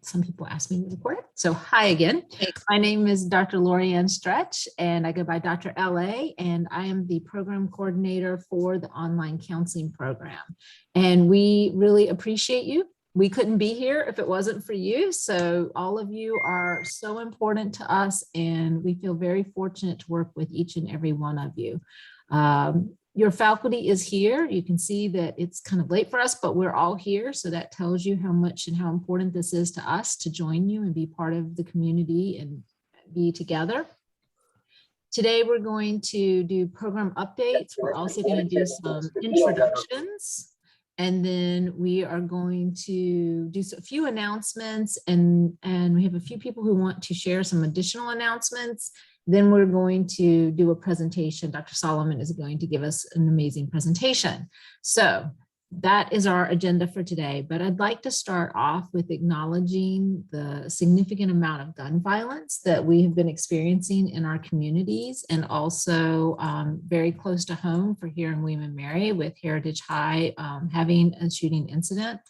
Some people ask me to record it. So hi again. My name is Dr. Lorianne Stretch, and I go by Dr. LA, and I am the program coordinator for the online counseling program. And we really appreciate you. We couldn't be here if it wasn't for you. So all of you are so important to us, and we feel very fortunate to work with each and every one of you. Your faculty is here. You can see that it's kind of late for us, but we're all here. So that tells you how much and how important this is to us to join you and be part of the community and be together. Today, we're going to do program updates. We're also going to do some introductions. And then we are going to do a few announcements, and we have a few people who want to share some additional announcements. Then we're going to do a presentation. Dr. Solomon is going to give us an amazing presentation. So that is our agenda for today. But I'd like to start off with acknowledging the significant amount of gun violence that we have been experiencing in our communities, and also very close to home for here in William and Mary with Heritage High having a shooting incident.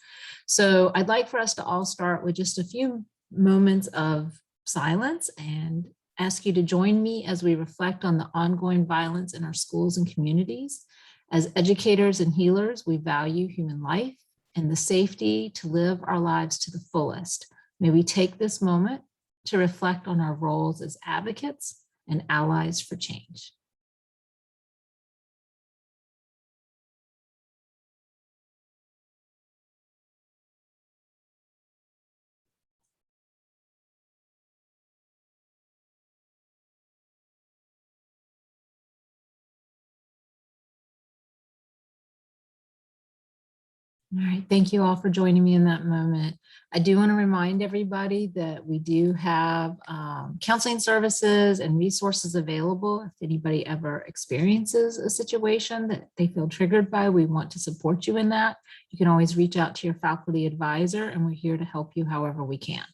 So I'd like for us to all start with just a few moments of silence and ask you to join me as we reflect on the ongoing violence in our schools and communities. As educators and healers, we value human life and the safety to live our lives to the fullest. May we take this moment to reflect on our roles as advocates and allies for change. All right, thank you all for joining me in that moment. I do want to remind everybody that we do have counseling services and resources available. If anybody ever experiences a situation that they feel triggered by, we want to support you in that. You can always reach out to your faculty advisor, and we're here to help you however we can.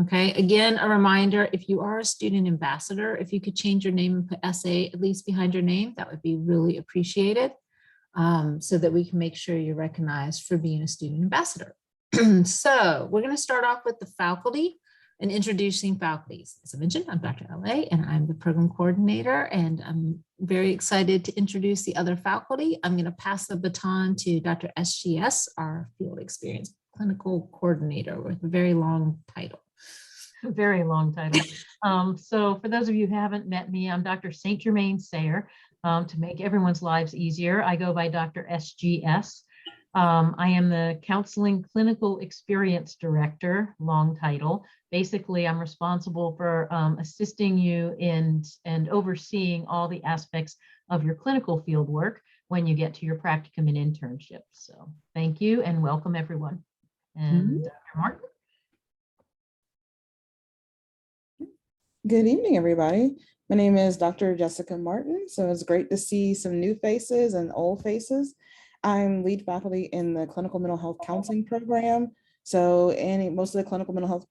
Okay, again, a reminder, if you are a student ambassador, if you could change your name and put SA at least behind your name, that would be really appreciated. So that we can make sure you're recognized for being a student ambassador. So we're going to start off with the faculty and introducing faculties. As I mentioned, I'm Dr. LA, and I'm the program coordinator, and I'm very excited to introduce the other faculty. I'm going to pass the baton to Dr. SGS, our field experience clinical coordinator, with a very long title. Very long title. So for those of you who haven't met me, I'm Dr. St. Germain Sayer. To make everyone's lives easier, I go by Dr. SGS. I am the Counseling Clinical Experience Director, long title. Basically, I'm responsible for assisting you in and overseeing all the aspects of your clinical field work when you get to your practicum and internship. So thank you and welcome everyone. And Dr. Martin. Good evening, everybody. My name is Dr. Jessica Martin. So it's great to see some new faces and old faces. I'm lead faculty in the clinical mental health counseling program. So most of the clinical mental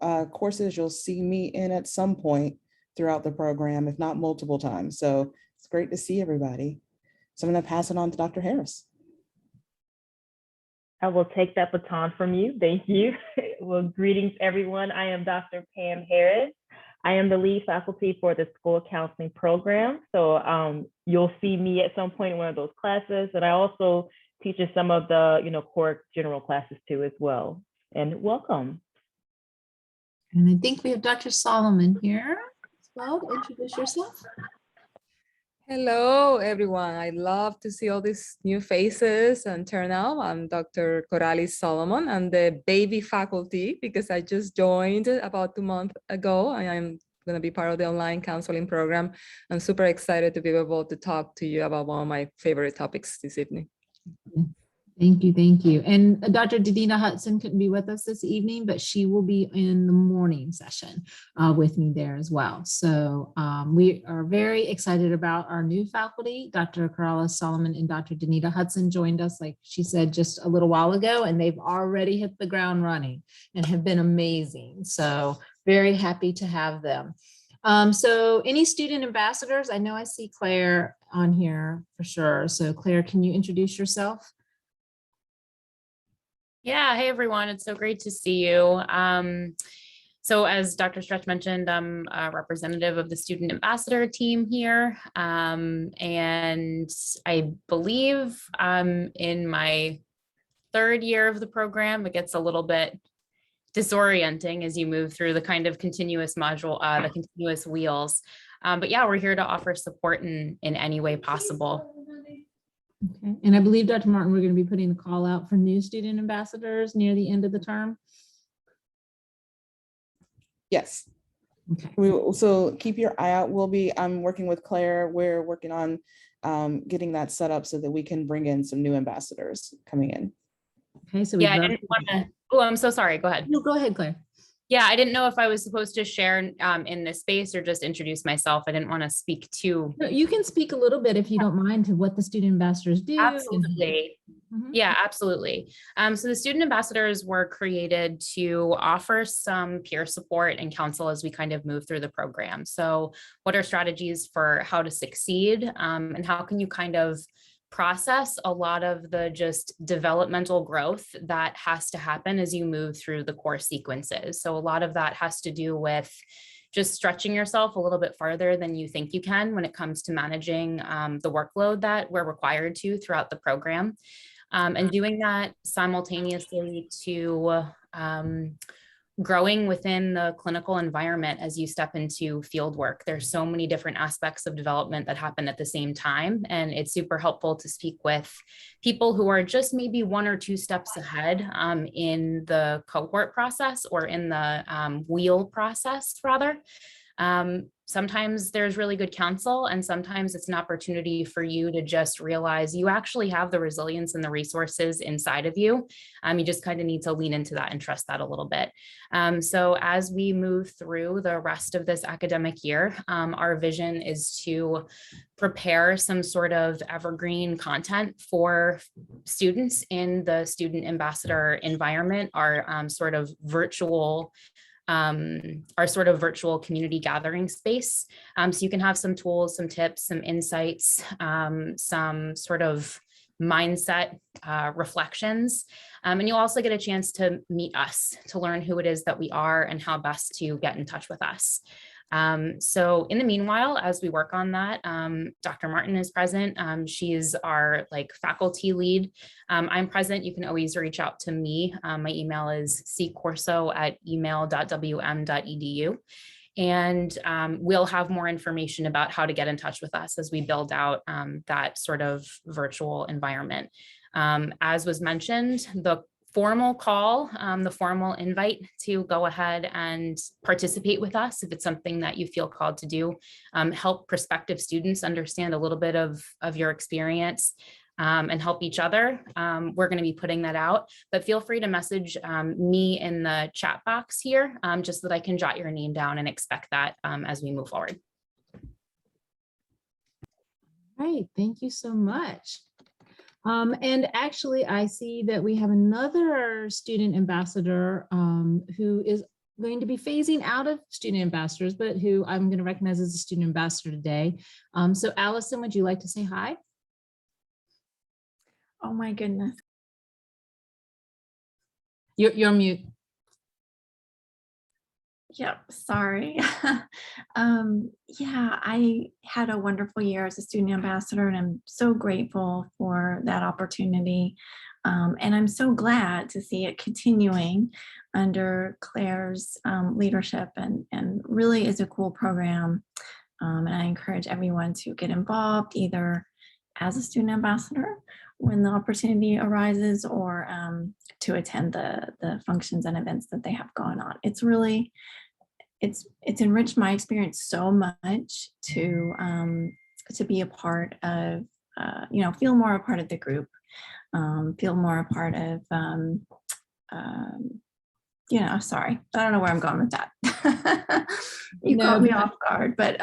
health courses you'll see me in at some point throughout the program, if not multiple times. So it's great to see everybody. So I'm going to pass it on to Dr. Harris. I will take that baton from you. Thank you. Well, greetings, everyone. I am Dr. Pam Harris. I am the lead faculty for the school counseling program. So you'll see me at some point in one of those classes, and I also teach in some of the core general classes too as well. And welcome. And I think we have Dr. Solomon here as well to introduce yourself. Hello, everyone. I love to see all these new faces and turnout. I'm Dr. Coralis Solomon. I'm the baby faculty because I just joined about 2 months ago. I'm going to be part of the online counseling program. I'm super excited to be able to talk to you about one of my favorite topics this evening. Thank you, thank you. And Dr. Danita Hudson couldn't be with us this evening, but she will be in the morning session with me there as well. So we are very excited about our new faculty. Dr. Coralis Solomon and Dr. Danita Hudson joined us, like she said, just a little while ago, and they've already hit the ground running and have been amazing. So very happy to have them. So any student ambassadors? I know I see Claire on here for sure. So Claire, can you introduce yourself? Yeah, hey everyone, it's so great to see you. So as Dr. Stretch mentioned, I'm a representative of the student ambassador team here. And I believe I'm in my third year of the program. It gets a little bit disorienting as you move through the kind of continuous module, the continuous wheels. But yeah, we're here to offer support in any way possible. Okay. And I believe, Dr. Martin, we're going to be putting a call out for new student ambassadors near the end of the term. Yes. Okay. So keep your eye out. I'm working with Claire. We're working on getting that set up so that we can bring in some new ambassadors coming in. Okay. So Yeah, I didn't want to, oh, I'm so sorry. Go ahead. No, go ahead, Claire. Yeah, I didn't know if I was supposed to share in this space or just introduce myself. I didn't want to speak too. No, you can speak a little bit if you don't mind to what the student ambassadors do. Absolutely. Mhm. Yeah, absolutely. So the student ambassadors were created to offer some peer support and counsel as we kind of move through the program. So what are strategies for how to succeed, and how can you kind of process a lot of the just developmental growth that has to happen as you move through the course sequences. So a lot of that has to do with just stretching yourself a little bit farther than you think you can when it comes to managing the workload that we're required to throughout the program. And doing that simultaneously to growing within the clinical environment as you step into field work. There's so many different aspects of development that happen at the same time. And it's super helpful to speak with people who are just maybe one or two steps ahead in the cohort process or in the wheel process rather. Sometimes there's really good counsel, and sometimes it's an opportunity for you to just realize you actually have the resilience and the resources inside of you. You just kind of need to lean into that and trust that a little bit. So as we move through the rest of this academic year, our vision is to prepare some sort of evergreen content for students in the student ambassador environment, our sort of virtual community gathering space. So you can have some tools, some tips, some insights, some sort of mindset reflections. And you'll also get a chance to meet us, to learn who it is that we are and how best to get in touch with us. So in the meanwhile, as we work on that, Dr. Martin is present. She's our faculty lead. I'm present. You can always reach out to me. My email is ccorso@email.wm.edu. And we'll have more information about how to get in touch with us as we build out that sort of virtual environment. As was mentioned, the formal call, the formal invite to go ahead and participate with us if it's something that you feel called to do, help prospective students understand a little bit of your experience and help each other. We're going to be putting that out, but feel free to message me in the chat box here just so that I can jot your name down and expect that as we move forward. All right, thank you so much. And actually, I see that we have another student ambassador who is going to be phasing out of student ambassadors, but who I'm going to recognize as a student ambassador today. So Allison, would you like to say hi? Oh my goodness. You're mute. Yep, sorry. Yeah, I had a wonderful year as a student ambassador, and I'm so grateful for that opportunity. And I'm so glad to see it continuing under Claire's leadership, and really is a cool program. And I encourage everyone to get involved either as a student ambassador when the opportunity arises, or to attend the functions and events that they have going on. It's really, it's enriched my experience so much to be a part of, feel more a part of the group, feel more a part of, sorry, I don't know where I'm going with that. You caught me off guard, but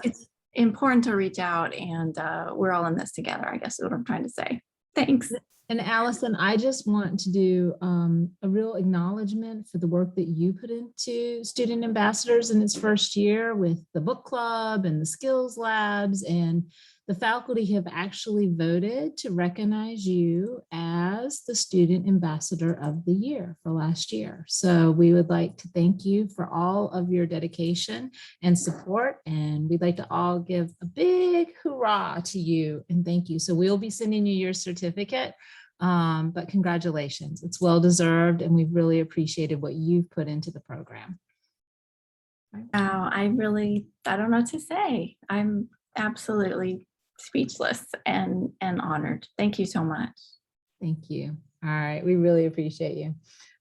it's important to reach out, and we're all in this together, I guess is what I'm trying to say. Thanks. And Allison, I just want to do a real acknowledgement for the work that you put into student ambassadors in its first year with the book club and the skills labs and the faculty have actually voted to recognize you as the Student Ambassador of the Year for last year. So we would like to thank you for all of your dedication and support. And we'd like to all give a big hurrah to you and thank you. So we'll be sending you your certificate. But congratulations, it's well deserved, and we've really appreciated what you've put into the program. Wow, I don't know what to say. I'm absolutely speechless and honored. Thank you so much. Thank you. All right, we really appreciate you.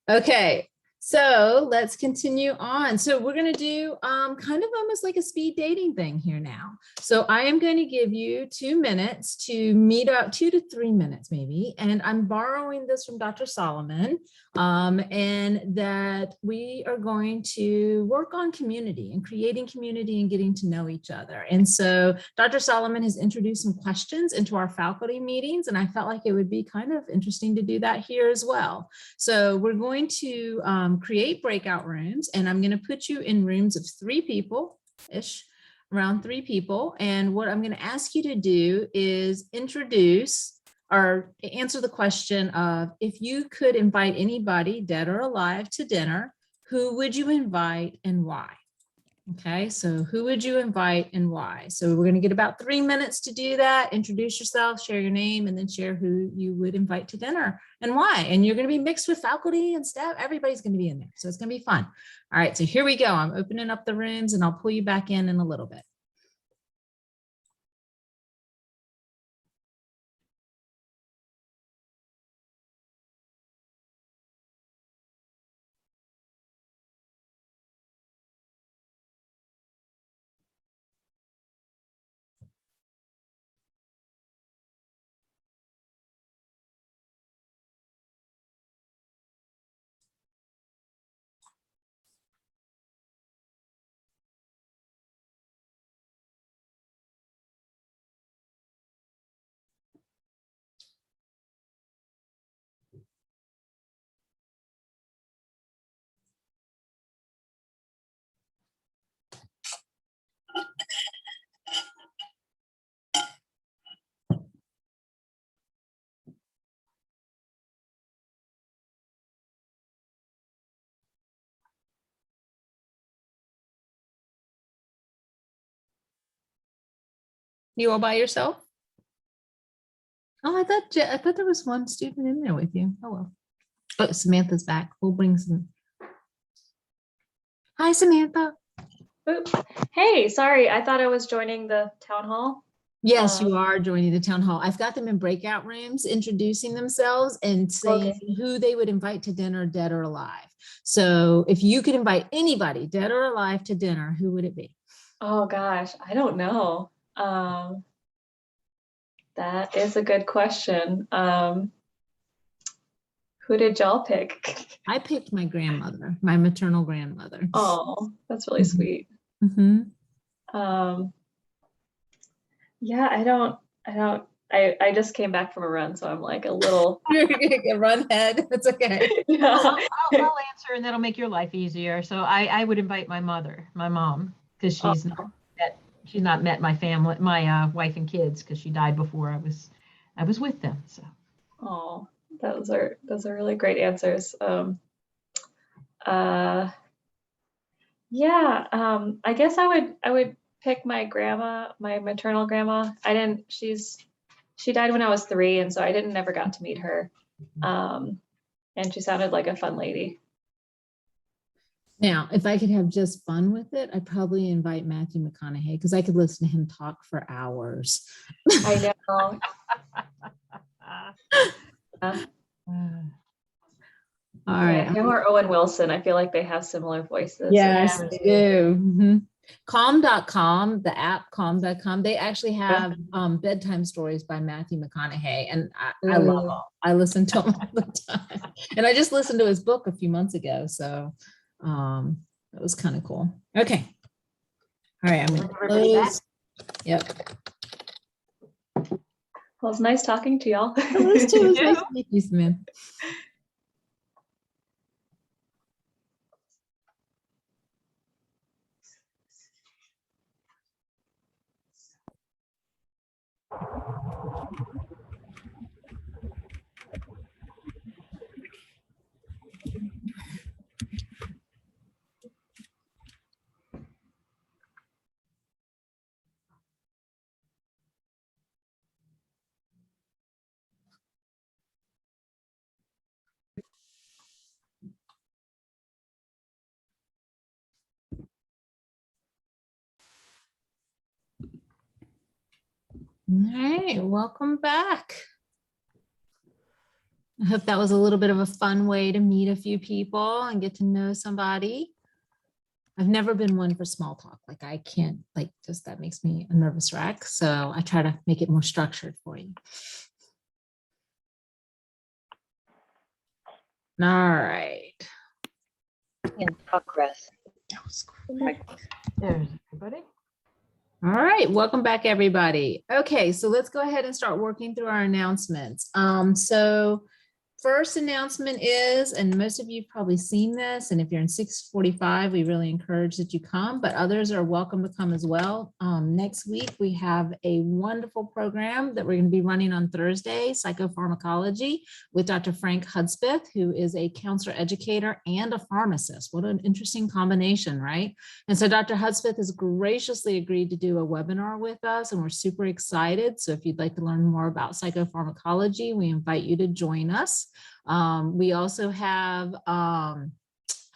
Okay, so let's continue on. So we're going to do kind of almost like a speed dating thing here now. So I am going to give you 2 minutes to meet up, 2 to 3 minutes maybe. And I'm borrowing this from Dr. Solomon, and that we are going to work on community and creating community and getting to know each other. And so Dr. Solomon has introduced some questions into our faculty meetings, and I felt like it would be kind of interesting to do that here as well. So we're going to create breakout rooms, and I'm going to put you in rooms of 3 people-ish, around 3 people. And what I'm going to ask you to do is introduce or answer the question of, if you could invite anybody, dead or alive, to dinner, who would you invite and why? Okay, so who would you invite and why? So we're going to get about 3 minutes to do that. Introduce yourself, share your name, and then share who you would invite to dinner and why. And you're going to be mixed with faculty and staff. Everybody's going to be in there. So it's going to be fun. All right, so here we go. I'm opening up the rooms, and I'll pull you back in a little bit. You all by yourself? Oh, I thought there was one student in there with you. Oh, well. Oh, Samantha's back. We'll bring some. Hi, Samantha. Oop. Hey, sorry, I thought I was joining the town hall. Yes, you are joining the town hall. I've got them in breakout rooms, introducing themselves and saying who they would invite to dinner, dead or alive. So if you could invite anybody, dead or alive, to dinner, who would it be? Oh gosh, I don't know. That is a good question. Who did y'all pick? I picked my grandmother, my maternal grandmother. Oh, that's really sweet. Mm-hmm. Yeah, I just came back from a run, so I'm like a little. You're gonna get run head. It's okay. Yeah. I'll answer, and that'll make your life easier. So I would invite my mom, because she's not met my family, my wife and kids, because she died before I was with them. So. Oh, those are really great answers. Yeah, I guess I would pick my grandma, my maternal grandma. She died when I was 3, and so I never got to meet her. And she sounded like a fun lady. Now, if I could have just fun with it, I'd probably invite Matthew McConaughey, because I could listen to him talk for hours. I know. All right. Him or Owen Wilson. I feel like they have similar voices. Yes, they do. Mm-hmm. Calm.com, the app calm.com, they actually have bedtime stories by Matthew McConaughey, and I love them. I listen to him all the time. And I just listened to his book a few months ago, so that was kind of cool. Okay. All right, I'm going to close. Yep. Well, it's nice talking to y'all. It was too. It was nice to meet you, Samantha. All right, welcome back. I hope that was a little bit of a fun way to meet a few people and get to know somebody. I've never been one for small talk. Like I can't, like just that makes me a nervous wreck. So I try to make it more structured for you. All right. In progress. There's everybody. All right, welcome back, everybody. Okay, so let's go ahead and start working through our announcements. So first announcement is, and most of you have probably seen this, and if you're in 645, we really encourage that you come, but others are welcome to come as well. Next week, we have a wonderful program that we're going to be running on Thursday, psychopharmacology, with Dr. Frank Hudspeth, who is a counselor educator and a pharmacist. What an interesting combination, right? And so Dr. Hudspeth has graciously agreed to do a webinar with us, and we're super excited. So if you'd like to learn more about psychopharmacology, we invite you to join us. We also have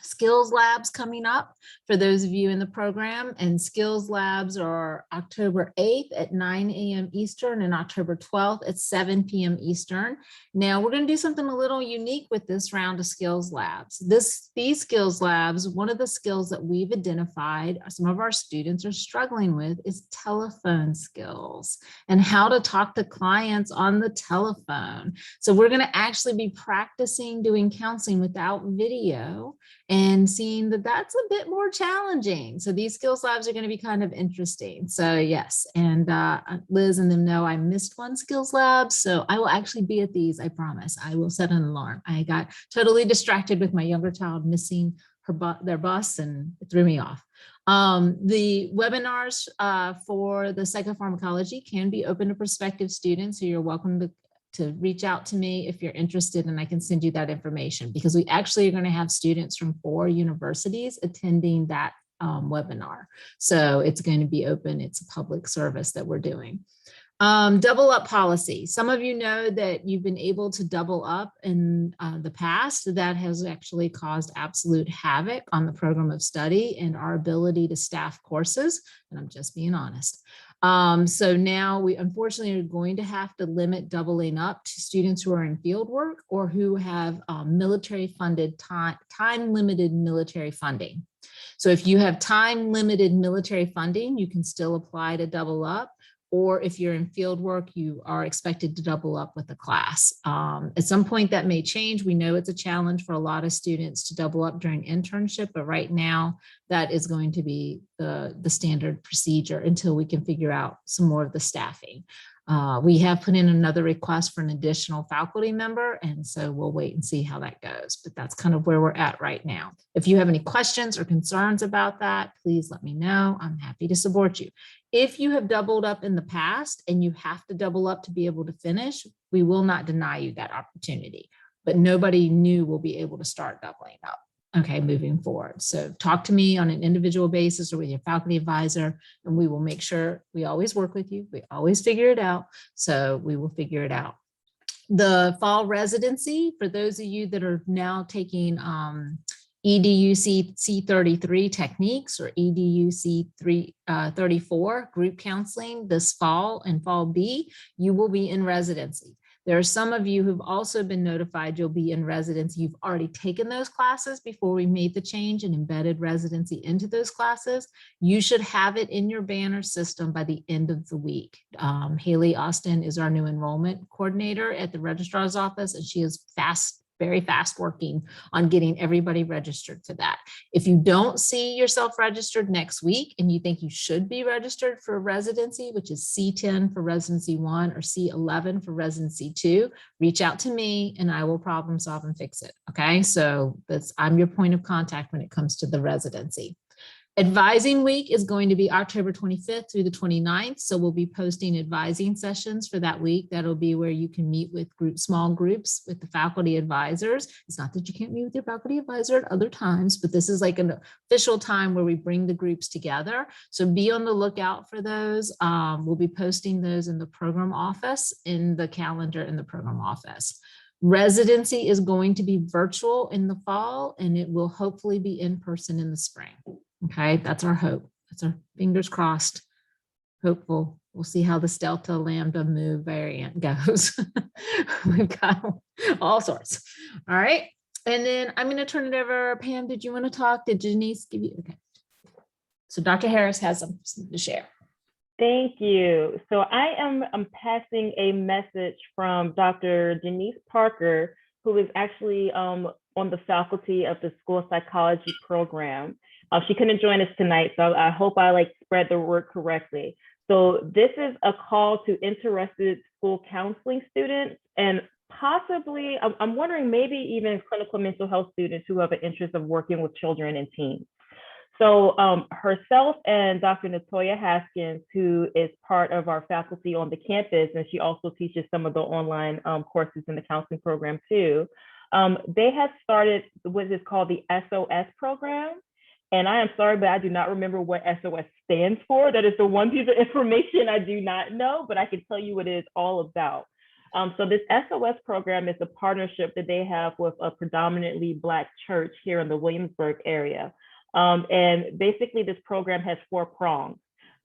skills labs coming up for those of you in the program, and skills labs are October 8th at 9 a.m. Eastern and October 12th at 7 p.m. Eastern. Now we're going to do something a little unique with this round of skills labs. These skills labs, one of the skills that we've identified some of our students are struggling with is telephone skills and how to talk to clients on the telephone. So we're going to actually be practicing doing counseling without video and seeing that that's a bit more challenging. So these skills labs are going to be kind of interesting. So yes, and Liz and them know I missed one skills lab, so I will actually be at these, I promise. I will set an alarm. I got totally distracted with my younger child missing their bus, and it threw me off. The webinars for the psychopharmacology can be open to prospective students, so you're welcome to reach out to me if you're interested, and I can send you that information, because we actually are going to have students from 4 universities attending that webinar. So it's going to be open. It's a public service that we're doing. Double up policy. Some of you know that you've been able to double up in the past. That has actually caused absolute havoc on the program of study and our ability to staff courses. And I'm just being honest. So now we unfortunately are going to have to limit doubling up to students who are in field work or who have military funded time limited military funding. So if you have time limited military funding, you can still apply to double up. Or if you're in field work, you are expected to double up with a class. At some point that may change. We know it's a challenge for a lot of students to double up during internship, but right now that is going to be the standard procedure until we can figure out some more of the staffing. We have put in another request for an additional faculty member, and so we'll wait and see how that goes, but that's kind of where we're at right now. If you have any questions or concerns about that, please let me know. I'm happy to support you. If you have doubled up in the past and you have to double up to be able to finish, we will not deny you that opportunity, but nobody new will be able to start doubling up. Okay, moving forward. So talk to me on an individual basis or with your faculty advisor, and we will make sure we always work with you. We always figure it out. So we will figure it out. The fall residency, for those of you that are now taking EDUC C33 techniques or EDUC 34 group counseling this fall and fall B, you will be in residency. There are some of you who've also been notified you'll be in residency. You've already taken those classes before we made the change and embedded residency into those classes. You should have it in your banner system by the end of the week. Haley Austin is our new enrollment coordinator at the registrar's office, and she is very fast working on getting everybody registered for that. If you don't see yourself registered next week and you think you should be registered for residency, which is C10 for residency 1 or C11 for residency 2, reach out to me and I will problem solve and fix it. Okay, so I'm your point of contact when it comes to the residency. Advising week is going to be October 25th through the 29th. So we'll be posting advising sessions for that week. That'll be where you can meet with small groups with the faculty advisors. It's not that you can't meet with your faculty advisor at other times, but this is like an official time where we bring the groups together. So be on the lookout for those. We'll be posting those in the program office, in the calendar in the program office. Residency is going to be virtual in the fall, and it will hopefully be in person in the spring. Okay, that's our hope. That's our fingers crossed. Hopeful. We'll see how this Delta Lambda Mu variant goes. We've got all sorts. All right. And then I'm going to turn it over. Pam, did you want to talk? Did Janice give you? Okay. So Dr. Harris has something to share. Thank you. So I'm passing a message from Dr. Janice Parker, who is actually on the faculty of the school psychology program. She couldn't join us tonight, so I hope I spread the word correctly. So this is a call to interested school counseling students, and possibly, I'm wondering, maybe even clinical mental health students who have an interest of working with children and teens. So herself and Dr. Natoya Haskins, who is part of our faculty on the campus, and she also teaches some of the online courses in the counseling program too, they have started what is called the SOS program. And I am sorry, but I do not remember what SOS stands for. That is the one piece of information I do not know, but I can tell you what it is all about. So this SOS program is a partnership that they have with a predominantly Black church here in the Williamsburg area. And basically this program has 4 prongs.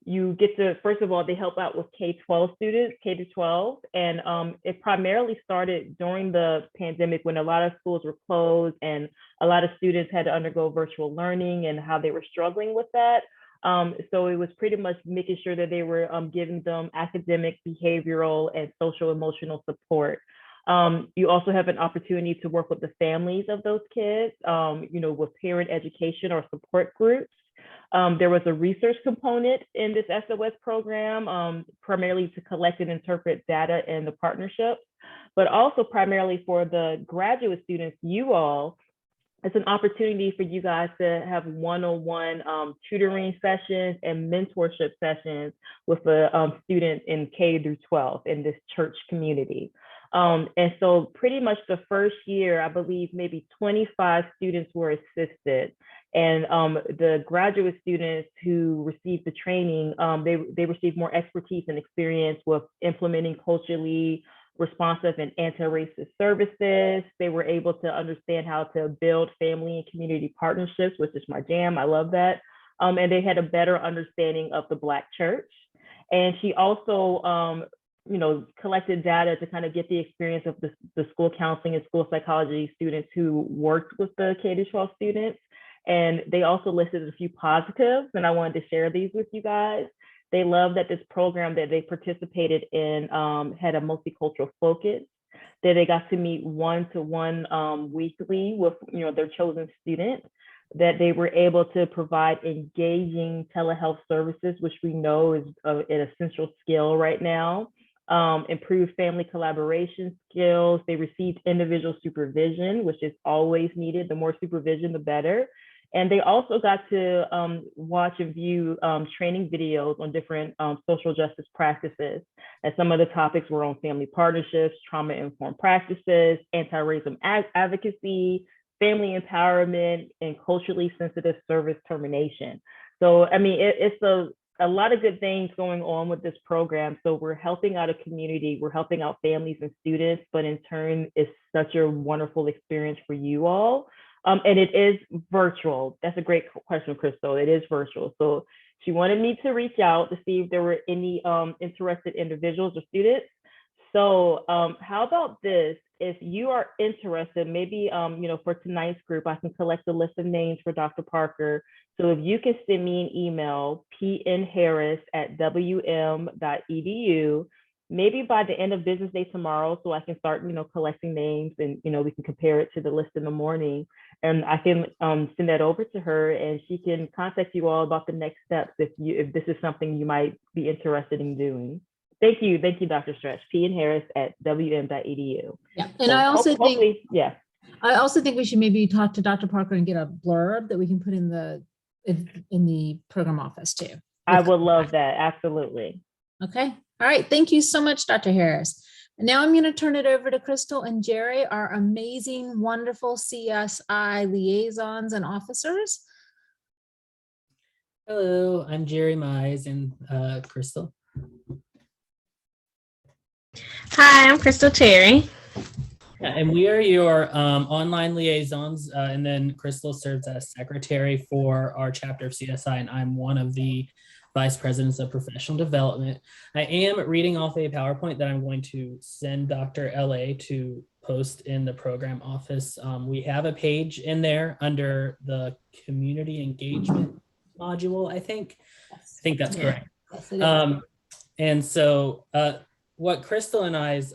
You get to, first of all, they help out with K-12 students, K-12, and it primarily started during the pandemic when a lot of schools were closed and a lot of students had to undergo virtual learning and how they were struggling with that. So it was pretty much making sure that they were giving them academic, behavioral, and social emotional support. You also have an opportunity to work with the families of those kids, with parent education or support groups. There was a research component in this SOS program, primarily to collect and interpret data in the partnership, but also primarily for the graduate students, you all, it's an opportunity for you guys to have one-on-one tutoring sessions and mentorship sessions with a student in K through 12 in this church community. And so pretty much the first year, I believe maybe 25 students were assisted. And the graduate students who received the training, they received more expertise and experience with implementing culturally responsive and anti-racist services. They were able to understand how to build family and community partnerships, which is my jam. I love that. And they had a better understanding of the Black church. And she also collected data to kind of get the experience of the school counseling and school psychology students who worked with the K-12 students. And they also listed a few positives, and I wanted to share these with you guys. They love that this program that they participated in had a multicultural focus, that they got to meet one-to-one weekly with their chosen students, that they were able to provide engaging telehealth services, which we know is an essential skill right now. Improved family collaboration skills. They received individual supervision, which is always needed. The more supervision, the better. And they also got to watch and view training videos on different social justice practices. And some of the topics were on family partnerships, trauma-informed practices, anti-racism advocacy, family empowerment, and culturally sensitive service termination. So, I mean, it's a lot of good things going on with this program. So we're helping out a community, we're helping out families and students, but in turn, it's such a wonderful experience for you all. And it is virtual. That's a great question, Crystal. It is virtual. So she wanted me to reach out to see if there were any interested individuals or students. So how about this? If you are interested, maybe for tonight's group, I can collect a list of names for Dr. Parker. So if you can send me an email, pnharris@wm.edu, maybe by the end of business day tomorrow, so I can start, collecting names and, we can compare it to the list in the morning. And I can send that over to her and she can contact you all about the next steps if this is something you might be interested in doing. Thank you, Dr. Stretch. pnharris@wm.edu. Yeah, and I also think, yeah. I also think we should maybe talk to Dr. Parker and get a blurb that we can put in the in the program office too. I would love that. Absolutely. Okay. All right. Thank you so much, Dr. Harris. And now I'm going to turn it over to Crystal and Jerry, our amazing, wonderful CSI liaisons and officers. Hello, I'm Jerry Mize and Crystal. Hi, I'm Crystal Cherry. Yeah, and we are your online liaisons, and then Crystal serves as secretary for our chapter of CSI, and I'm one of the vice presidents of professional development. I am reading off a PowerPoint that I'm going to send Dr. LA to post in the program office. We have a page in there under the community engagement module, I think. I think that's correct. Yes, and so what Crystal and I's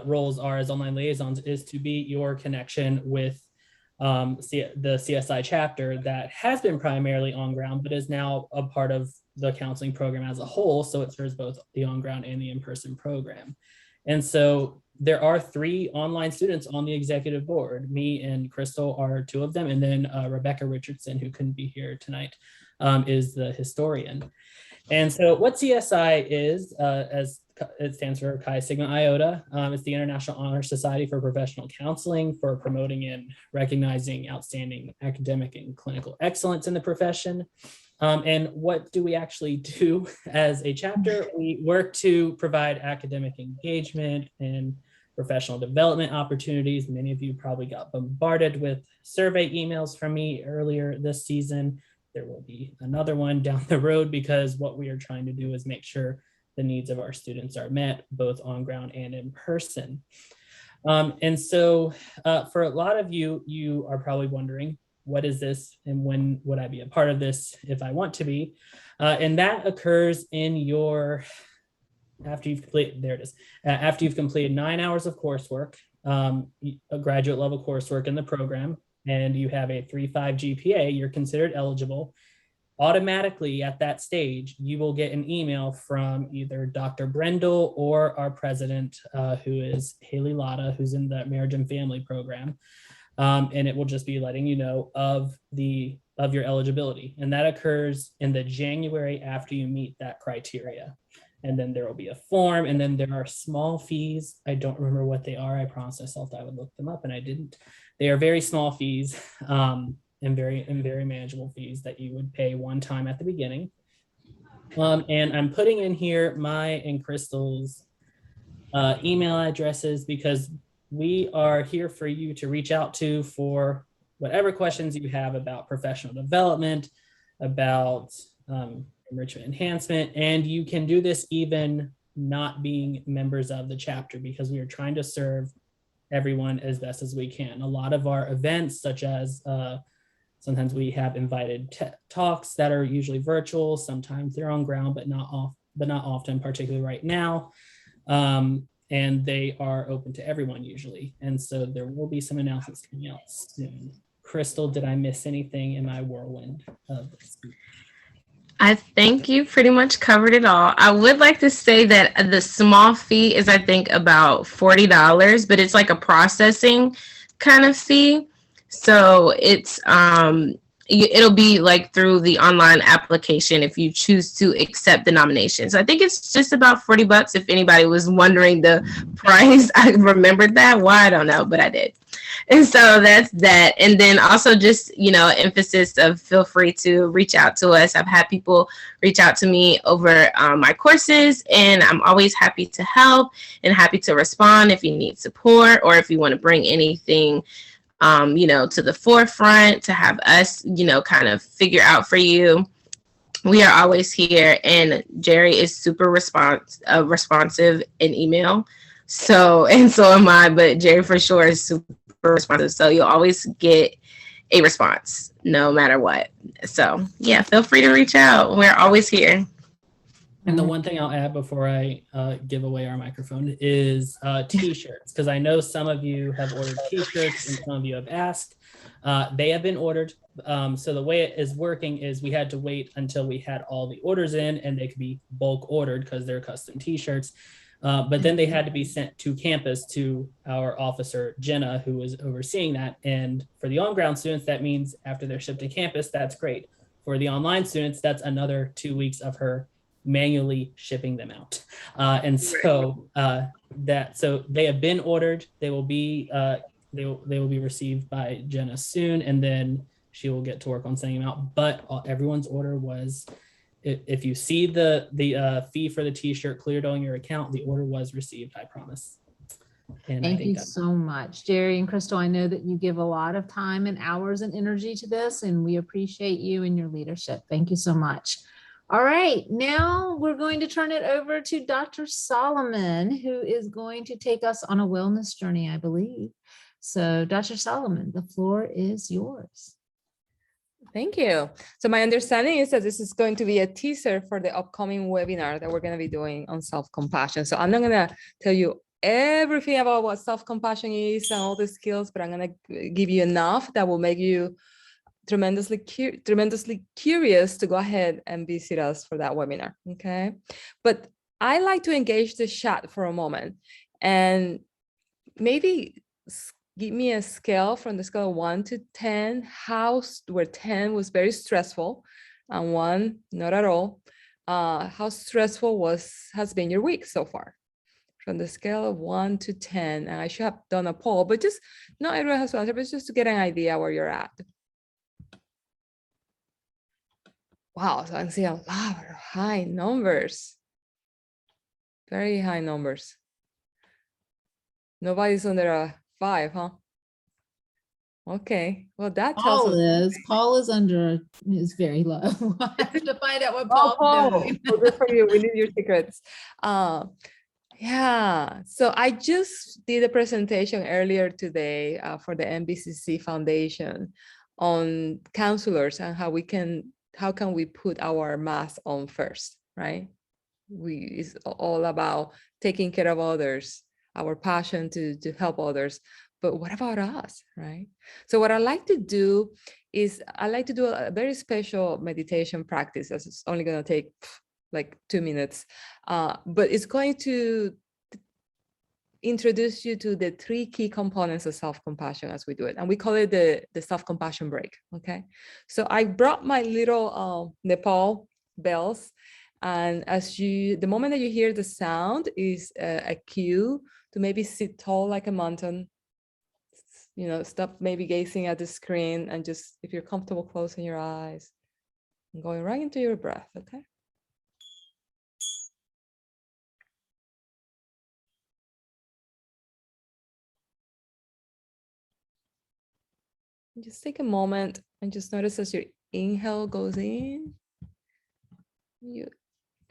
roles are as online liaisons is to be your connection with the CSI chapter that has been primarily on ground, but is now a part of the counseling program as a whole. So it serves both the on ground and the in-person program. And so there are 3 online students on the executive board. Me and Crystal are 2 of them. And then Rebecca Richardson, who couldn't be here tonight, is the historian. And so what CSI is, as it stands for Chi Sigma Iota. It's the International Honor Society for Professional Counseling, for promoting and recognizing outstanding academic and clinical excellence in the profession. And what do we actually do as a chapter? We work to provide academic engagement and professional development opportunities. Many of you probably got bombarded with survey emails from me earlier this season. There will be another one down the road, because what we are trying to do is make sure the needs of our students are met, both on ground and in person. And so for a lot of you, you are probably wondering, what is this and when would I be a part of this if I want to be? And that occurs in your, after you've completed, there it is, after you've completed 9 hours of coursework, a graduate level coursework in the program, and you have a 3.5 GPA, you're considered eligible. Automatically at that stage, you will get an email from either Dr. Brendel or our president, who is Haley Lotta, who's in the Marriage and Family program. And it will just be letting you know of your eligibility. And that occurs in the January after you meet that criteria. And then there will be a form, and then there are small fees. I don't remember what they are. I promised myself that I would look them up, and I didn't. They are very small fees. And very manageable fees that you would pay one time at the beginning. And I'm putting in here my and Crystal's email addresses, because we are here for you to reach out to for whatever questions you have about professional development, about enrichment enhancement. And you can do this even not being members of the chapter, because we are trying to serve everyone as best as we can. A lot of our events, such as sometimes we have invited talks that are usually virtual. Sometimes they're on ground, but not often, particularly right now. And they are open to everyone usually. And so there will be some announcements coming out soon. Crystal, did I miss anything in my whirlwind of this? I think you pretty much covered it all. I would like to say that the small fee is, I think, about $40, but it's like a processing kind of fee. So it's it'll be like through the online application if you choose to accept the nomination. So I think it's just about $40 if anybody was wondering the price. I remembered that. Why, I don't know, but I did. And so that's that. And then also just, emphasis of feel free to reach out to us. I've had people reach out to me over my courses, and I'm always happy to help and happy to respond if you need support or if you want to bring anything to the forefront to have us, kind of figure out for you. We are always here, and Jerry is super responsive in email. So am I, but Jerry for sure is super responsive. So you'll always get a response no matter what. So yeah, feel free to reach out. We're always here. And the one thing I'll add before I give away our microphone is t-shirts, because I know some of you have ordered t-shirts and some of you have asked. They have been ordered. So the way it is working is we had to wait until we had all the orders in, and they could be bulk ordered because they're custom t-shirts. But then they had to be sent to campus to our officer, Jenna, who was overseeing that. And for the on-ground students, that means after they're shipped to campus, that's great. For the online students, that's another 2 weeks of her manually shipping them out. And so so they have been ordered. They will be they will be received by Jenna soon, and then she will get to work on sending them out. But everyone's order was, if you see the fee for the t-shirt cleared on your account, the order was received, I promise. And Thank you so much, Jerry and Crystal. I know that you give a lot of time and hours and energy to this, and we appreciate you and your leadership. Thank you so much. All right, now we're going to turn it over to Dr. Solomon, who is going to take us on a wellness journey, I believe. So Dr. Solomon, the floor is yours. Thank you. So my understanding is that this is going to be a teaser for the upcoming webinar that we're going to be doing on self-compassion. So I'm not going to tell you everything about what self-compassion is and all the skills, but I'm going to give you enough that will make you tremendously curious to go ahead and visit us for that webinar. Okay. But I like to engage the chat for a moment and maybe give me a scale from the scale of 1 to 10, where 10 was very stressful and 1 not at all. How stressful has been your week so far? From the scale of 1 to 10, and I should have done a poll, but just not everyone has to answer, but just to get an idea where you're at. Wow, so I can see a lot of high numbers, very high numbers. Nobody's under a 5, huh? Okay, well that tells us. Paul is very low. I have to find out what Paul's doing. Well, good for you. We need your secrets. Yeah, so I just did a presentation earlier today for the MBCC Foundation on counselors and how can we put our mask on first, right? It's all about taking care of others, our passion to help others. But what about us, right? So what I like to do is I like to do a very special meditation practice. It's only going to take like 2 minutes, but it's going to introduce you to the 3 key components of self-compassion as we do it. And we call it the self-compassion break, okay? So I brought my little Nepal bells, and the moment that you hear the sound is a cue to maybe sit tall like a mountain, stop maybe gazing at the screen, and just, if you're comfortable, closing your eyes and going right into your breath, okay? Just take a moment and just notice as your inhale goes in, you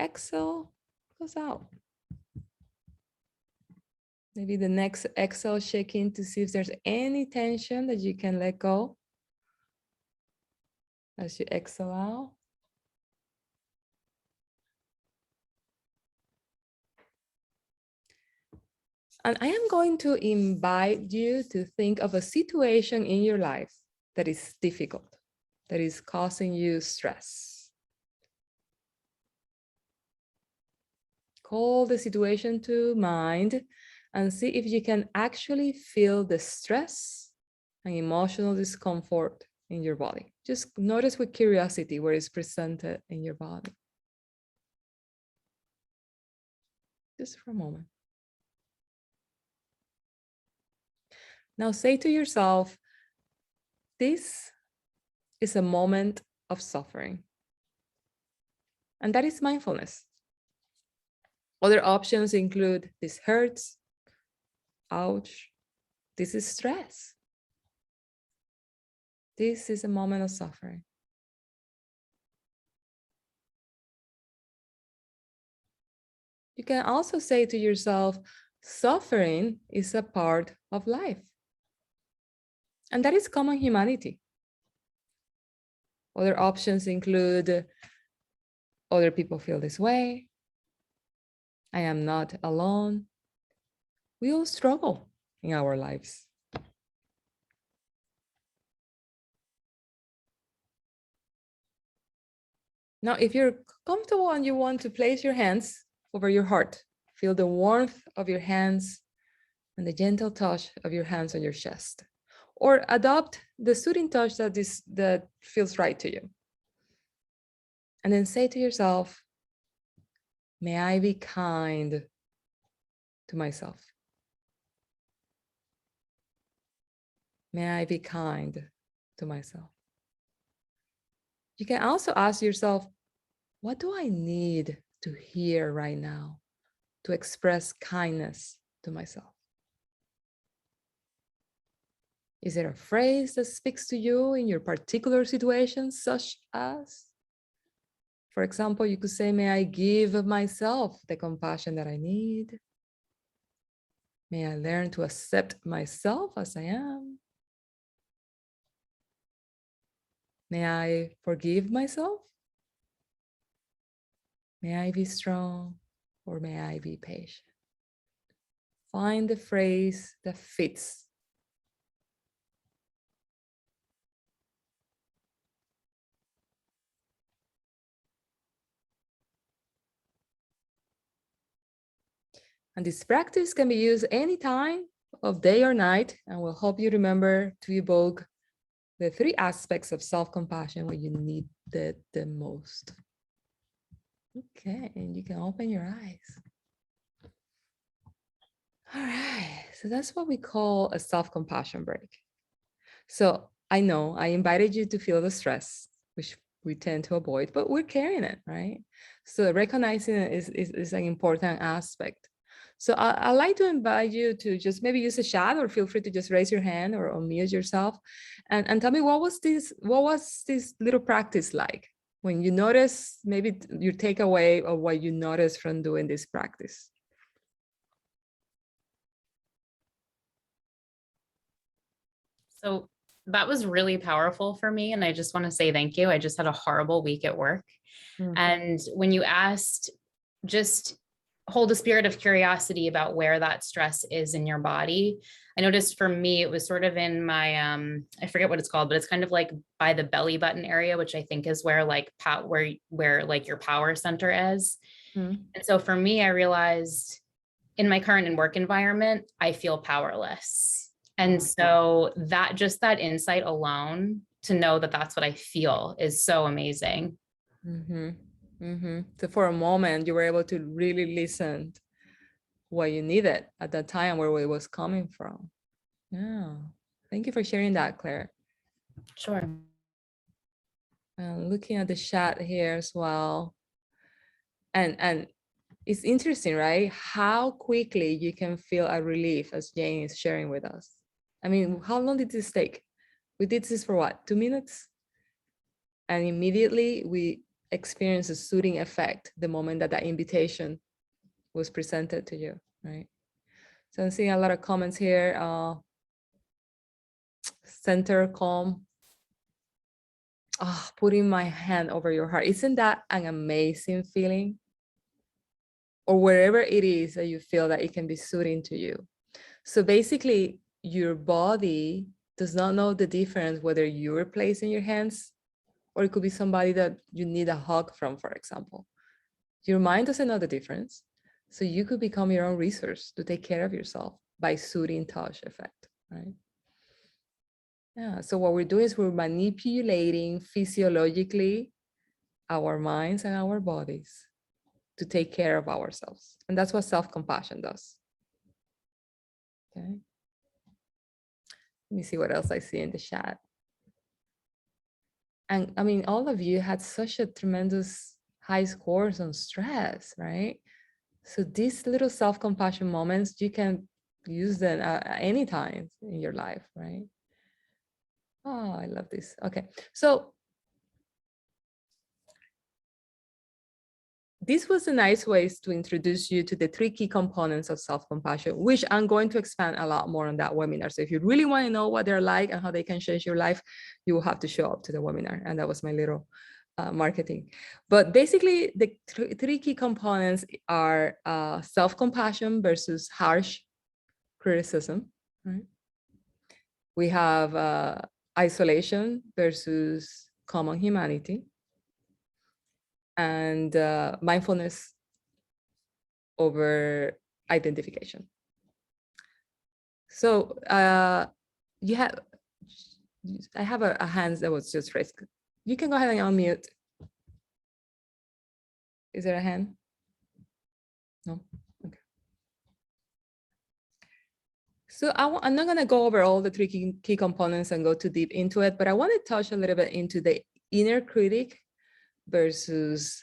exhale goes out. Maybe the next exhale, shake in to see if there's any tension that you can let go as you exhale out. And I am going to invite you to think of a situation in your life that is difficult, that is causing you stress. Call the situation to mind and see if you can actually feel the stress and emotional discomfort in your body. Just notice with curiosity where it's presented in your body. Just for a moment. Now say to yourself, this is a moment of suffering. And that is mindfulness. Other options include, this hurts, ouch, this is stress. This is a moment of suffering. You can also say to yourself, suffering is a part of life. And that is common humanity. Other options include, other people feel this way. I am not alone. We all struggle in our lives. Now, if you're comfortable and you want to place your hands over your heart, feel the warmth of your hands and the gentle touch of your hands on your chest, or adopt the soothing touch that feels right to you. And then say to yourself, may I be kind to myself. May I be kind to myself. You can also ask yourself, what do I need to hear right now to express kindness to myself? Is there a phrase that speaks to you in your particular situation, such as, for example, you could say, may I give myself the compassion that I need? May I learn to accept myself as I am? May I forgive myself? May I be strong, or may I be patient? Find the phrase that fits. And this practice can be used any time of day or night, and will help you remember to evoke the 3 aspects of self-compassion when you need it the most. Okay, and you can open your eyes. All right, so that's what we call a self-compassion break. So I know I invited you to feel the stress, which we tend to avoid, but we're carrying it, right? So recognizing it is an important aspect. So I'd like to invite you to just maybe use a chat, or feel free to just raise your hand or unmute yourself and tell me, what was this little practice like when you notice, maybe your takeaway of what you noticed from doing this practice. So that was really powerful for me. And I just want to say thank you. I just had a horrible week at work. And when you asked, just hold a spirit of curiosity about where that stress is in your body. I noticed for me, it was sort of in my, I forget what it's called, but it's kind of like by the belly button area, which I think is where like where like your power center is. And so for me, I realized in my current work environment, I feel powerless. And so that just that insight alone, to know that that's what I feel, is so amazing. So for a moment, you were able to really listen to what you needed at that time, where it was coming from. Yeah, thank you for sharing that, Claire. Sure. Looking at the chat here as well. And it's interesting, right? How quickly you can feel a relief, as Jane is sharing with us. I mean, how long did this take? We did this for what, 2 minutes? And immediately we experienced a soothing effect the moment that that invitation was presented to you, right? So I'm seeing a lot of comments here. Center, calm. Putting my hand over your heart. Isn't that an amazing feeling? Or wherever it is that you feel that it can be soothing to you. So basically, your body does not know the difference whether you're placing your hands, or it could be somebody that you need a hug from, for example. Your mind doesn't know the difference. So you could become your own resource to take care of yourself by soothing touch effect, right? Yeah, so what we're doing is we're manipulating physiologically our minds and our bodies to take care of ourselves. And that's what self-compassion does. Okay. Let me see what else I see in the chat. And I mean, all of you had such a tremendous high scores on stress, right? So these little self-compassion moments, you can use them at any time in your life, right? Oh, I love this. Okay, so this was a nice way to introduce you to the 3 key components of self-compassion, which I'm going to expand a lot more on that webinar. So if you really want to know what they're like and how they can change your life, you will have to show up to the webinar. And that was my little marketing. But basically, the 3 key components are self-compassion versus harsh criticism. Right? We have isolation versus common humanity, and mindfulness over identification. So I have a hand that was just raised. You can go ahead and unmute. Is there a hand? No? Okay. So I'm not going to go over all the three key components and go too deep into it, but I want to touch a little bit into the inner critic versus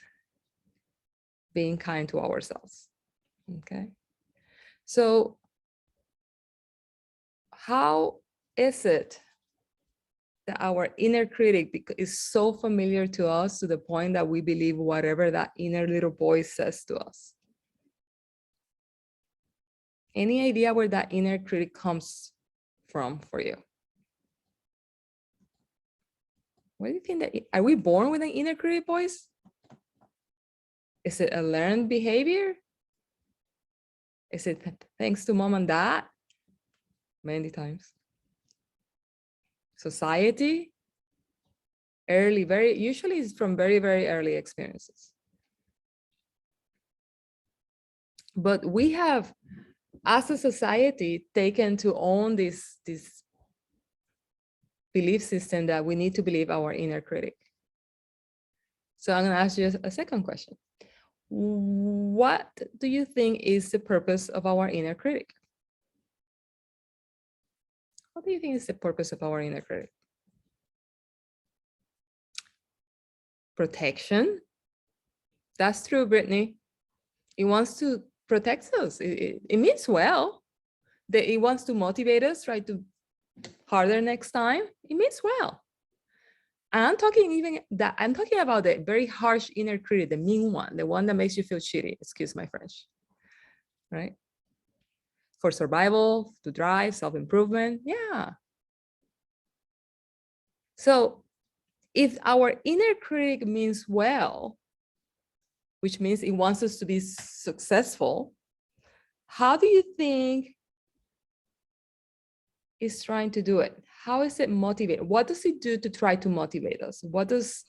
being kind to ourselves. Okay. So how is it that our inner critic is so familiar to us to the point that we believe whatever that inner little voice says to us? Any idea where that inner critic comes from for you? What do you think that, are we born with an inner critic voice? Is it a learned behavior? Is it thanks to mom and dad? Many times. Society? Early, usually it's from very, very early experiences. But we have, as a society, taken to own this belief system that we need to believe our inner critic. So I'm going to ask you a second question. What do you think is the purpose of our inner critic? What do you think is the purpose of our inner critic? Protection. That's true, Brittany. It wants to protect us. It means well. It wants to motivate us, try to harder next time. It means well. And I'm talking about the very harsh inner critic, the mean one, the one that makes you feel shitty, excuse my French, right? For survival, to drive, self-improvement, yeah. So if our inner critic means well, which means it wants us to be successful, how do you think it's trying to do it? How is it motivated? What does it do to try to motivate us? What does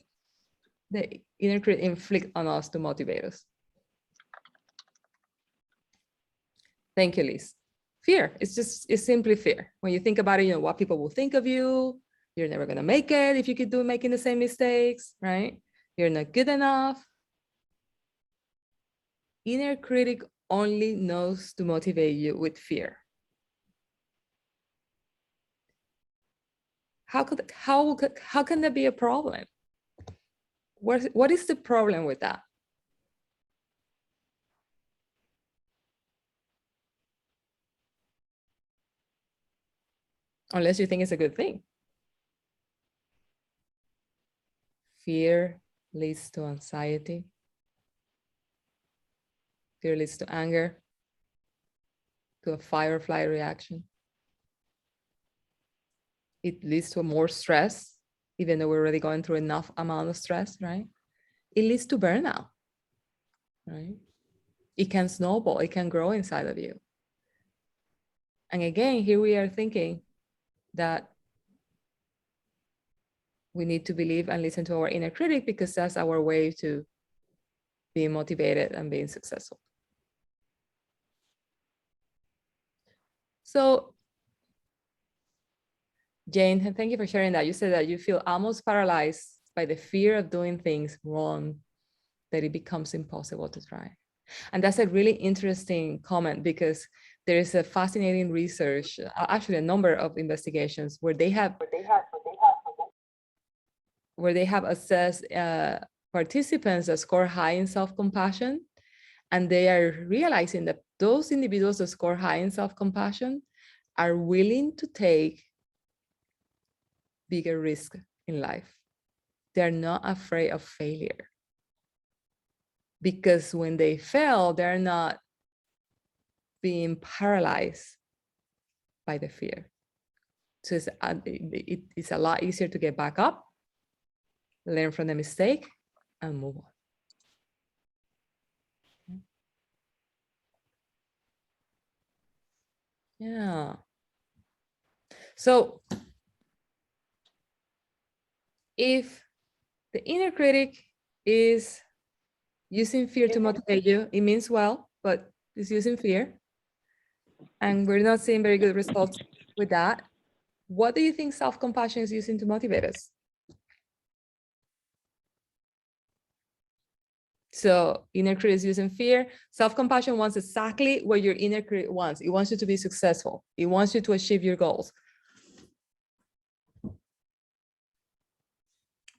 the inner critic inflict on us to motivate us? Thank you, Liz. Fear. It's simply fear. When you think about it, you know what people will think of you. You're never gonna make it if you keep making the same mistakes, right? You're not good enough. Inner critic only knows to motivate you with fear. How can that be a problem? What is the problem with that? Unless you think it's a good thing. Fear leads to anxiety. Fear leads to anger, to a fight or flight reaction. It leads to more stress, even though we're already going through enough amount of stress, right? It leads to burnout, right? It can snowball, it can grow inside of you. And again, here we are thinking that we need to believe and listen to our inner critic because that's our way to being motivated and being successful. So Jane, thank you for sharing that. You said that you feel almost paralyzed by the fear of doing things wrong, that it becomes impossible to try. And that's a really interesting comment because there is a fascinating research, actually a number of investigations where they have assessed participants that score high in self-compassion, and they are realizing that those individuals that score high in self-compassion are willing to take bigger risk in life. They're not afraid of failure. Because when they fail, they're not being paralyzed by the fear. So it's a lot easier to get back up, learn from the mistake, and move on. Yeah. So if the inner critic is using fear to motivate you, it means well, but it's using fear. And we're not seeing very good results with that. What do you think self-compassion is using to motivate us? So inner critic is using fear. Self-compassion wants exactly what your inner critic wants. It wants you to be successful. It wants you to achieve your goals.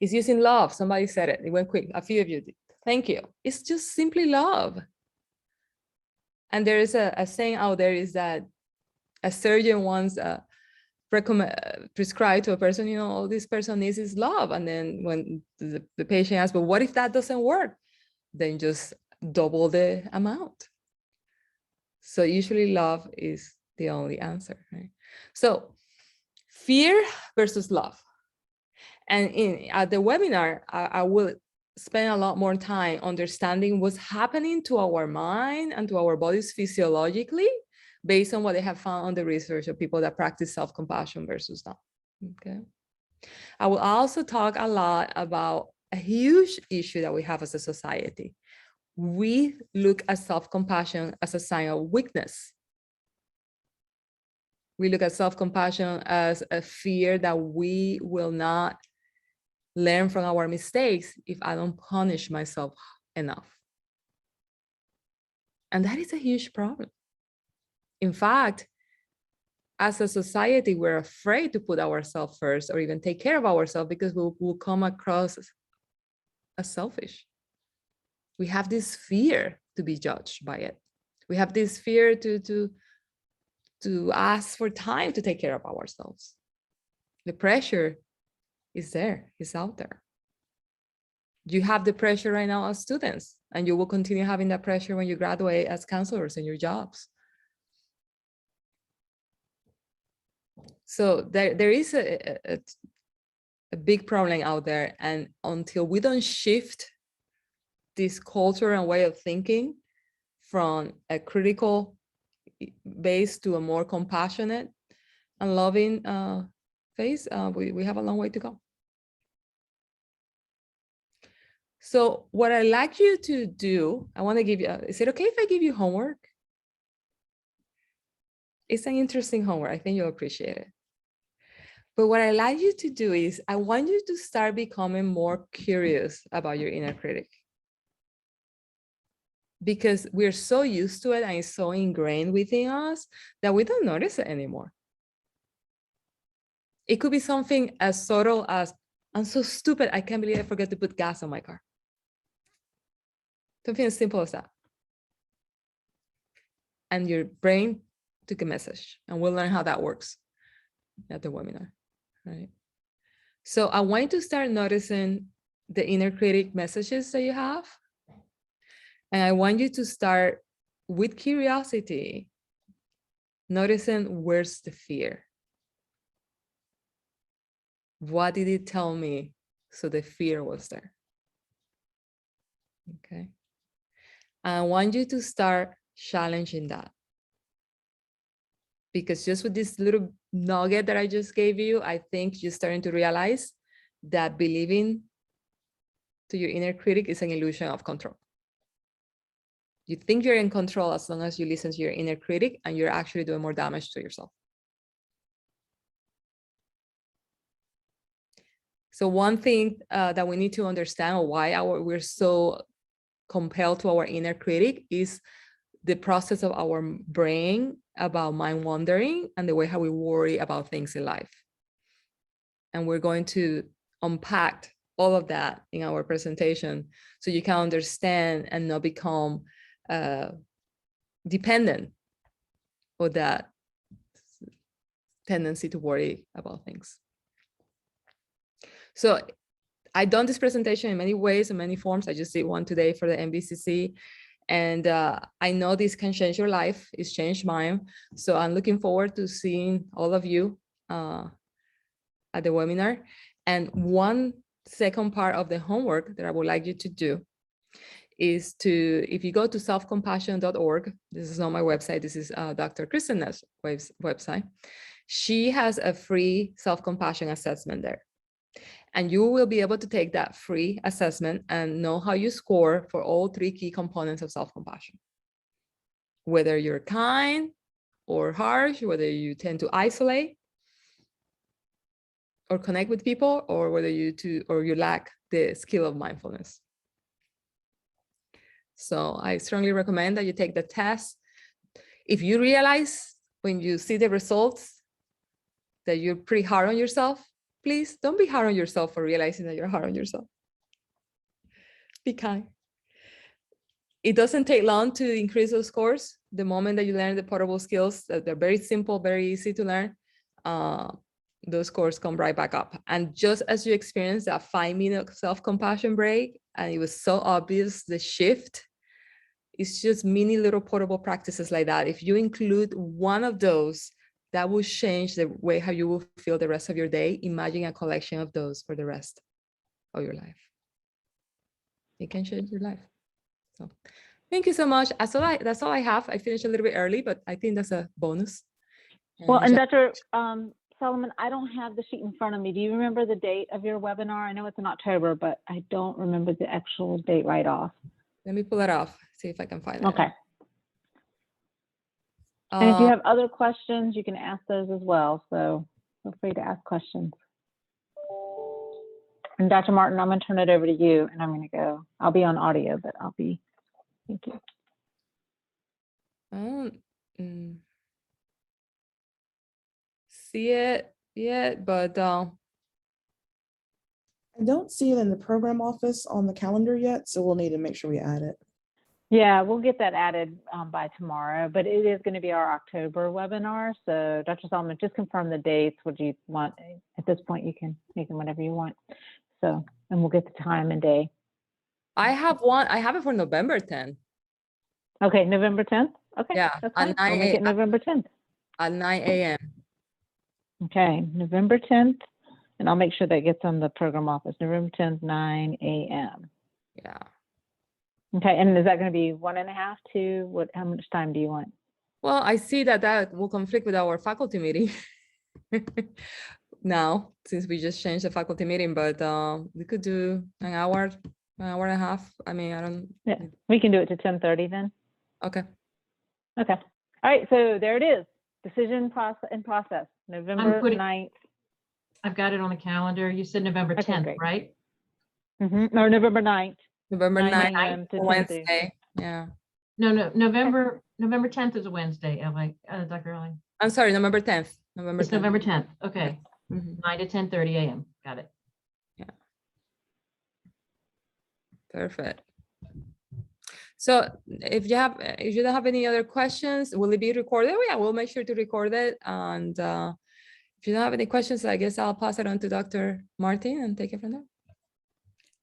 It's using love. Somebody said it. It went quick. A few of you did. Thank you. It's just simply love. And there is a saying out there is that a surgeon once prescribed to a person, you know, all this person needs is love. And then when the patient asks, but what if that doesn't work? Then just double the amount. So usually love is the only answer, right? So fear versus love. And at the webinar, I will spend a lot more time understanding what's happening to our mind and to our bodies physiologically based on what they have found on the research of people that practice self-compassion versus not. Okay. I will also talk a lot about a huge issue that we have as a society. We look at self-compassion as a sign of weakness. We look at self-compassion as a fear that we will not learn from our mistakes if I don't punish myself enough. And that is a huge problem. In fact, as a society, we're afraid to put ourselves first or even take care of ourselves because we'll come across as selfish. We have this fear to be judged by it. We have this fear to ask for time to take care of ourselves. The pressure is there, it's out there. You have the pressure right now as students, and you will continue having that pressure when you graduate as counselors in your jobs. So there is a big problem out there, and until we don't shift this culture and way of thinking from a critical base to a more compassionate and loving phase, we have a long way to go. So what I'd like you to do, I want to give you, is it okay if I give you homework? It's an interesting homework. I think you'll appreciate it. But what I'd like you to do is I want you to start becoming more curious about your inner critic. Because we're so used to it and it's so ingrained within us that we don't notice it anymore. It could be something as subtle as, I'm so stupid, I can't believe I forgot to put gas on my car. Something as simple as that. And your brain took a message, and we'll learn how that works at the webinar, right? So I want you to start noticing the inner critic messages that you have. And I want you to start with curiosity, noticing where's the fear. What did it tell me? So the fear was there. Okay. I want you to start challenging that. Because just with this little nugget that I just gave you, I think you're starting to realize that believing to your inner critic is an illusion of control. You think you're in control as long as you listen to your inner critic, and you're actually doing more damage to yourself. So one thing that we need to understand why we're so compelled to our inner critic is the process of our brain about mind wandering and the way how we worry about things in life. And we're going to unpack all of that in our presentation so you can understand and not become dependent on that tendency to worry about things. So I've done this presentation in many ways, in many forms. I just did one today for the MBCC. And I know this can change your life. It's changed mine. So I'm looking forward to seeing all of you at the webinar. And one second part of the homework that I would like you to do is to, if you go to selfcompassion.org, this is on my website, this is Dr. Kristen's website. She has a free self-compassion assessment there. And you will be able to take that free assessment and know how you score for all 3 key components of self-compassion. Whether you're kind or harsh, whether you tend to isolate or connect with people, or whether you lack the skill of mindfulness. So I strongly recommend that you take the test. If you realize when you see the results that you're pretty hard on yourself, please don't be hard on yourself for realizing that you're hard on yourself. Be kind. It doesn't take long to increase those scores. The moment that you learn the portable skills, that they're very simple, very easy to learn, those scores come right back up. And just as you experience that 5-minute self-compassion break, and it was so obvious, the shift, it's just mini little portable practices like that. If you include one of those, that will change the way how you will feel the rest of your day. Imagine a collection of those for the rest of your life. It can change your life. So thank you so much. That's all I have. I finished a little bit early, but I think that's a bonus. Well, and Dr. Solomon, I don't have the sheet in front of me. Do you remember the date of your webinar? I know it's in October, but I don't remember the actual date right off. Let me pull it off, see if I can find it. Okay. And if you have other questions, you can ask those as well. So feel free to ask questions. And Dr. Martin, I'm going to turn it over to you, and I'm going to go. I'll be on audio, but I'll be. Thank you. See it yet, but I don't see it in the program office on the calendar yet, so we'll need to make sure we add it. Yeah, we'll get that added by tomorrow, but it is going to be our October webinar. So Dr. Solomon, just confirm the dates. What do you want? At this point, you can make them whatever you want. So, and we'll get the time and day. I have one. I have it for November 10th. Okay, November 10th. Okay, Yeah, that's fine. I'll make it November 10th. At 9 a.m. Okay, November 10th, and I'll make sure that gets on the program office. November 10th, 9 a.m. Yeah. Okay, and is that going to be 1.5 to what? How much time do you want? Well, I see that will conflict with our faculty meeting now, since we just changed the faculty meeting, but we could do an hour and a half. I mean, I don't. Yeah, we can do it to 10:30 then. Okay. Okay. All right, so there it is. Decision process, November 9th. I've got it on the calendar. You said November 10th, great. right? Or November 9th. November 9 9th, to Wednesday. Yeah. No, November 10th is a Wednesday, Dr. Ellie. I'm sorry, November 10th. It's November 10th. Okay. 9 to 10:30 a.m. Got it. Yeah. Perfect. So if you don't have any other questions, will it be recorded? Oh, yeah, we'll make sure to record it. And if you don't have any questions, I guess I'll pass it on to Dr. Martin and take it from there.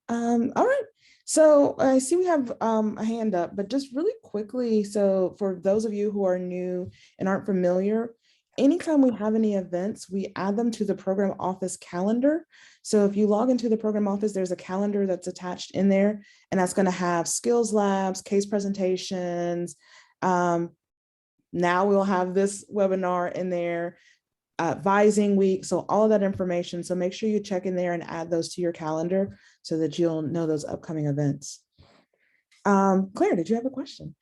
All right. So I see we have a hand up, but just really quickly. So for those of you who are new and aren't familiar, anytime we have any events, we add them to the program office calendar. So if you log into the program office, there's a calendar that's attached in there, and that's going to have skills labs, case presentations. Now we'll have this webinar in there, advising week. So all of that information. So make sure you check in there and add those to your calendar so that you'll know those upcoming events. Claire, did you have a question?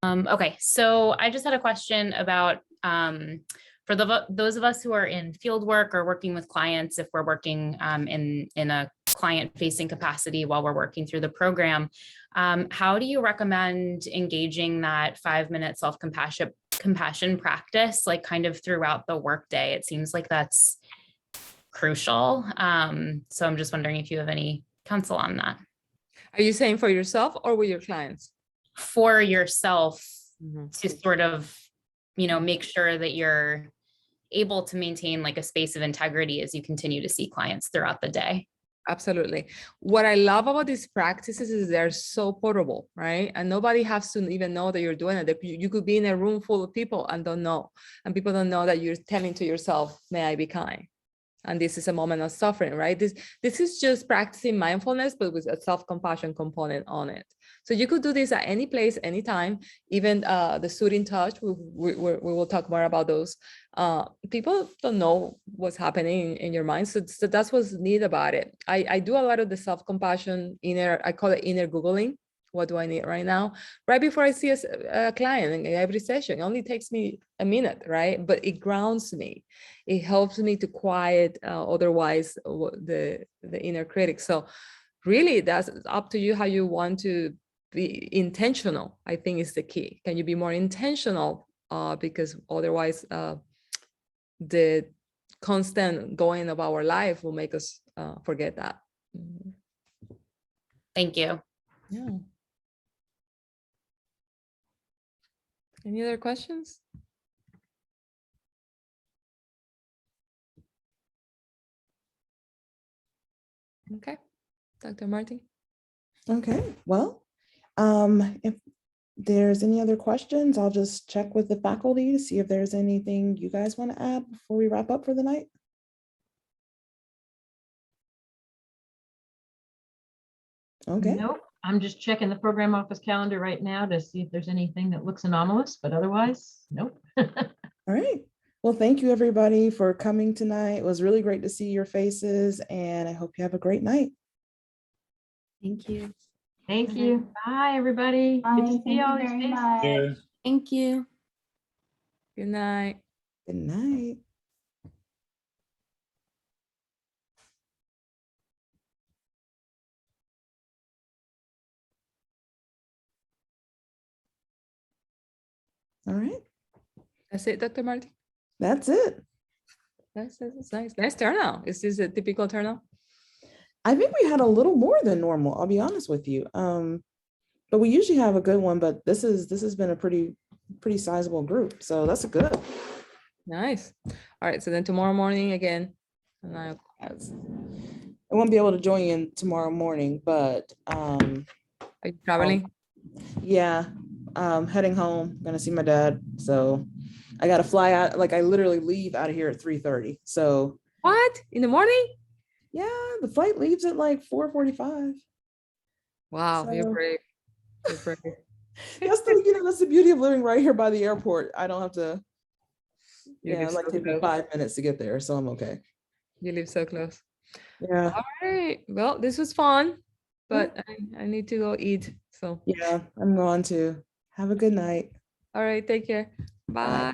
Okay, so I just had a question about for those of us who are in field work or working with clients, if we're working in a client-facing capacity while we're working through the program, how do you recommend engaging that 5-minute self-compassion practice, like kind of throughout the workday? It seems like that's crucial. So I'm just wondering if you have any counsel on that. Are you saying for yourself or with your clients? For yourself, to sort of, make sure that you're able to maintain like a space of integrity as you continue to see clients throughout the day. Absolutely. What I love about these practices is they're so portable, right? And nobody has to even know that you're doing it. You could be in a room full of people and don't know. And people don't know that you're telling to yourself, may I be kind? And this is a moment of suffering, right? This is just practicing mindfulness, but with a self-compassion component on it. So you could do this at any place, anytime, even the soothing touch. We will talk more about those. People don't know what's happening in your mind. So that's what's neat about it. I do a lot of the self-compassion I call it inner Googling. What do I need right now? Right before I see a client in every session, it only takes me a minute, right? But it grounds me. It helps me to quiet otherwise the inner critic. So really, that's up to you how you want to be intentional, I think is the key. Can you be more intentional? Because otherwise, the constant going of our life will make us forget that. Thank you. Yeah. Any other questions? Okay, Dr. Martin. Okay, well, if there's any other questions, I'll just check with the faculty to see if there's anything you guys want to add before we wrap up for the night. Okay. Nope, I'm just checking the program office calendar right now to see if there's anything that looks anomalous, but otherwise, nope. All right. Well, thank you everybody for coming tonight. It was really great to see your faces and I hope you have a great night. Thank you. Thank you. Bye, everybody. Good to see Thank you all these very faces. much. Thank you. Good night. Good night. All right. That's it, Dr. Martin. That's it. That's nice. Nice turnout. Is this a typical turnout? I think we had a little more than normal, I'll be honest with you. But we usually have a good one, but this has been a pretty sizable group. So that's good. Nice. All right. So then tomorrow morning again. And I won't be able to join in tomorrow morning, but are you traveling? yeah, heading home, gonna see my dad. So I gotta fly out, like I literally leave out of here at 3:30. So What? In the morning? yeah, the flight leaves at like 4:45. Wow, you're So- brave. You're brave. That's the, that's the beauty of living right here by the airport. I don't have to, You yeah, live it like so take me close. 5 minutes to get there. So I'm okay. You live so close. Yeah. All right. Well, this was fun, but I need to go eat. So Yeah, I'm going to. Have a good night. all right, take care. Bye. Bye.